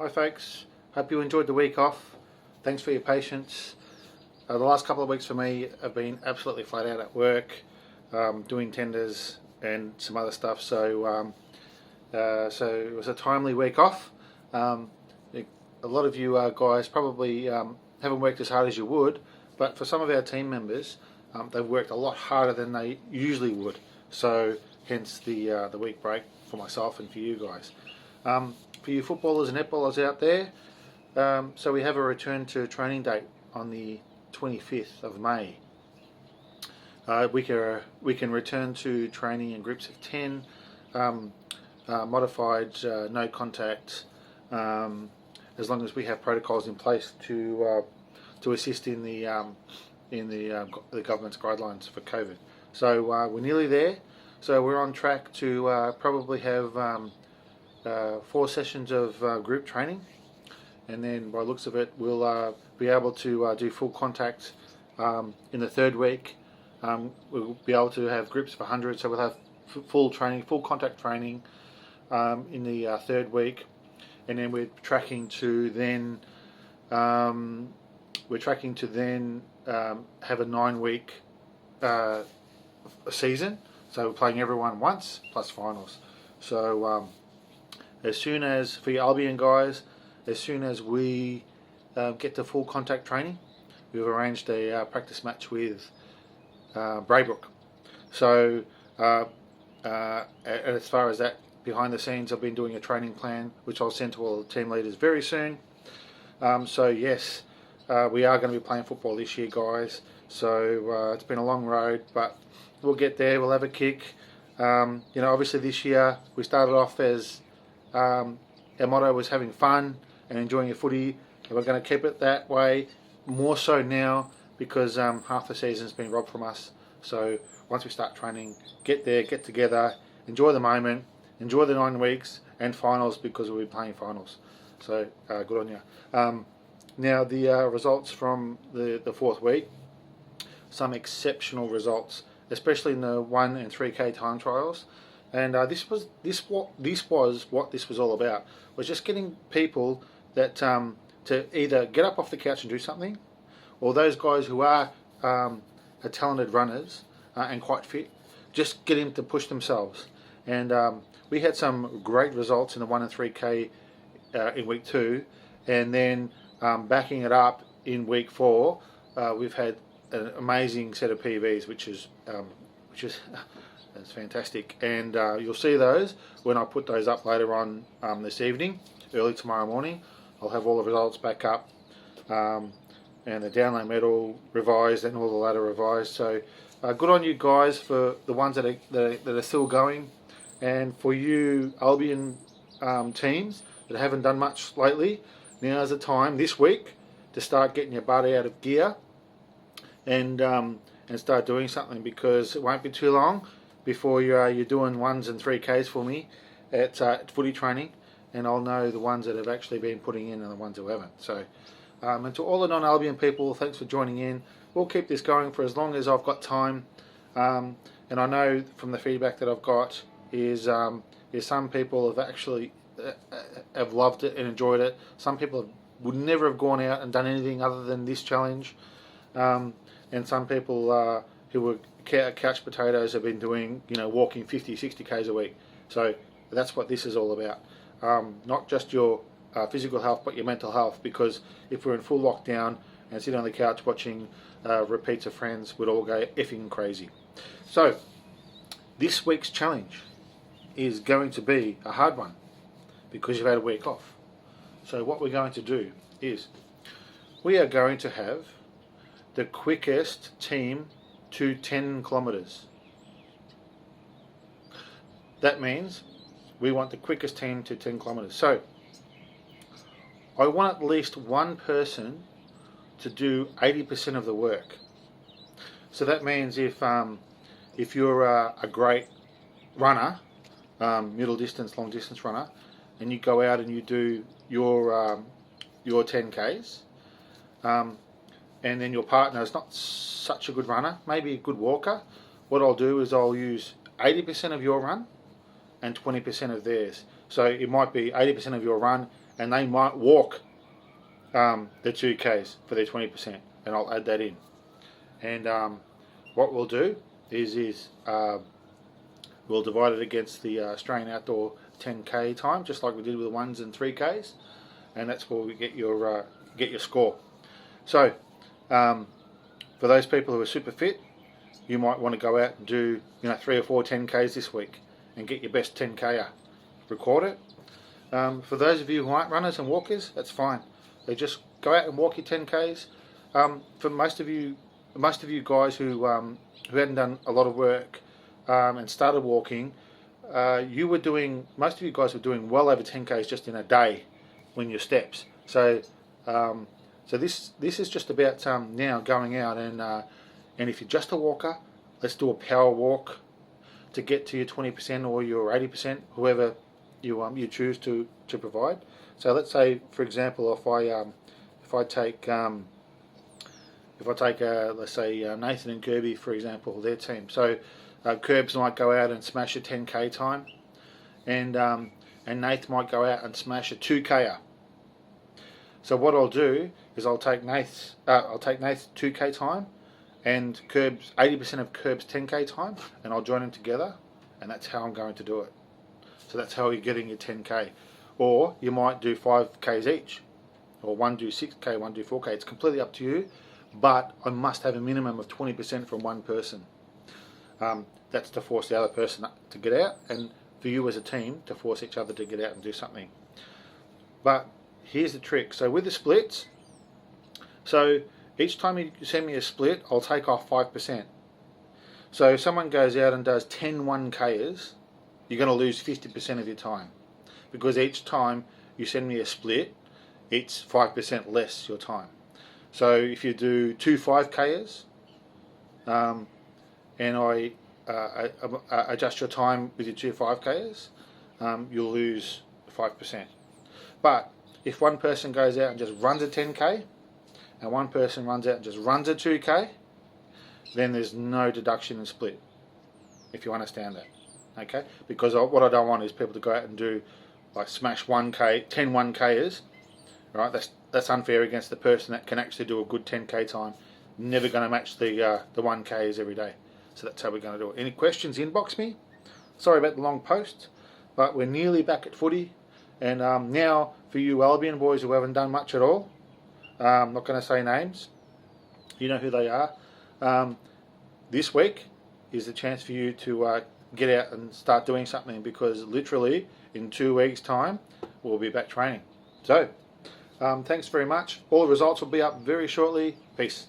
Hi folks, hope you enjoyed the week off. Thanks for your patience. The last couple of weeks for me have been absolutely flat out at work, doing tenders and some other stuff, so it was a timely week off. A lot of you guys probably haven't worked as hard as you would, but for some of our team members, they've worked a lot harder than they usually would, so hence the week break for myself and for you guys. For you footballers and netballers out there, so we have a return to training date on the 25th of May. We can return to training in groups of 10, modified no contact, as long as we have protocols in place to assist in the government's guidelines for COVID. So we're nearly there. So we're on track to probably have 4 sessions of group training, and then by the looks of it we'll be able to do full contact in the 3rd week. We'll be able to have groups of 100, so we'll have full contact training in the 3rd week, and then we're tracking to then have a 9-week season, so we're playing everyone once plus finals. So as soon as, for your Albion guys, as soon as we get to full contact training, we've arranged a practice match with Braybrook. So as far as that, behind the scenes, I've been doing a training plan which I'll send to all the team leaders very soon. So yes, we are going to be playing football this year, guys. So it's been a long road, but we'll get there. We'll have a kick. Obviously this year we started off as our motto was having fun and enjoying your footy, and we're going to keep it that way, more so now because half the season's been robbed from us. So once we start training, get there, get together, enjoy the moment, enjoy the 9 weeks and finals, because we'll be playing finals. So good on you. Now the results from the 4th week, some exceptional results, especially in the 1 and 3K time trials. And this was what this was all about. Was just getting people that to either get up off the couch and do something, or those guys who are talented runners and quite fit, just get them to push themselves. And we had some great results in the 1 and 3K in week 2, and then backing it up in week 4, we've had an amazing set of PBs, which is that's fantastic, and you'll see those when I put those up later on this evening, early tomorrow morning. I'll have all the results back up, and the download medal revised and all the ladder revised. So good on you guys for the ones that are still going, and for you Albion teams that haven't done much lately. Now's the time this week to start getting your butt out of gear and start doing something, because it won't be too long before you're doing 1s and 3Ks for me at footy training, and I'll know the ones that have actually been putting in and the ones who haven't. So and to all the non-Albion people, thanks for joining in. We'll keep this going for as long as I've got time, and I know from the feedback that I've got is some people have actually have loved it and enjoyed it. Some people would never have gone out and done anything other than this challenge, and some people who were couch potatoes have been doing, walking 50, 60 Ks a week. So that's what this is all about. Not just your physical health, but your mental health, because if we're in full lockdown and sit on the couch watching repeats of Friends, we'd all go effing crazy. So this week's challenge is going to be a hard one, because you've had a week off. So what we're going to do is we are going to have the quickest team to 10 kilometers. That means we want the quickest team to 10 kilometers. So I want at least one person to do 80% of the work. So that means if you're a great runner, middle distance, long distance runner, and you go out and you do your 10Ks, and then your partner is not such a good runner, maybe a good walker, what I'll do is I'll use 80% of your run and 20% of theirs. So it might be 80% of your run and they might walk the 2Ks for their 20%, and I'll add that in. And what we'll do is we'll divide it against the Australian Outdoor 10K time, just like we did with the 1s and 3Ks, and that's where we get your score. So for those people who are super fit, you might want to go out and do 3 or 4 10Ks this week and get your best 10Ker. Record it. For those of you who aren't runners and walkers, that's fine. They just go out and walk your 10Ks. For most of you guys who hadn't done a lot of work and started walking, most of you guys were doing well over 10Ks just in a day when your steps. So this is just about now going out and if you're just a walker, let's do a power walk to get to your 20% or your 80%, whoever you choose to provide. So let's say, for example, if I take let's say Nathan and Kirby, for example, their team. So Curbs might go out and smash a 10K time, and Nath might go out and smash a 2Ker. So what I'll do is I'll take Nath's 2K time and Curb's 80% of Curb's 10K time, and I'll join them together, and that's how I'm going to do it. So that's how you're getting your 10K. Or you might do 5Ks each, or one do 6K, one do 4K. It's completely up to you, but I must have a minimum of 20% from one person. That's to force the other person to get out, and for you as a team to force each other to get out and do something. But here's the trick. So with the splits, so each time you send me a split, I'll take off 5%. So if someone goes out and does 10 1Kers, you're going to lose 50% of your time, because each time you send me a split, it's 5% less your time. So if you do 2 5Kers, and I adjust your time with your 2 5Kers, you'll lose 5%. But if one person goes out and just runs a 10K, and one person runs out and just runs a 2K, then there's no deduction in split, if you understand that. Okay? Because what I don't want is people to go out and do like smash 1K, 10 1Kers, right? That's unfair against the person that can actually do a good 10K time. Never going to match the 1Ks every day. So that's how we're going to do it. Any questions, inbox me. Sorry about the long post, but we're nearly back at footy. And now for you Albion boys who haven't done much at all, I'm not going to say names, you know who they are. This week is the chance for you to get out and start doing something, because literally in 2 weeks time we'll be back training. So thanks very much. All the results will be up very shortly. Peace.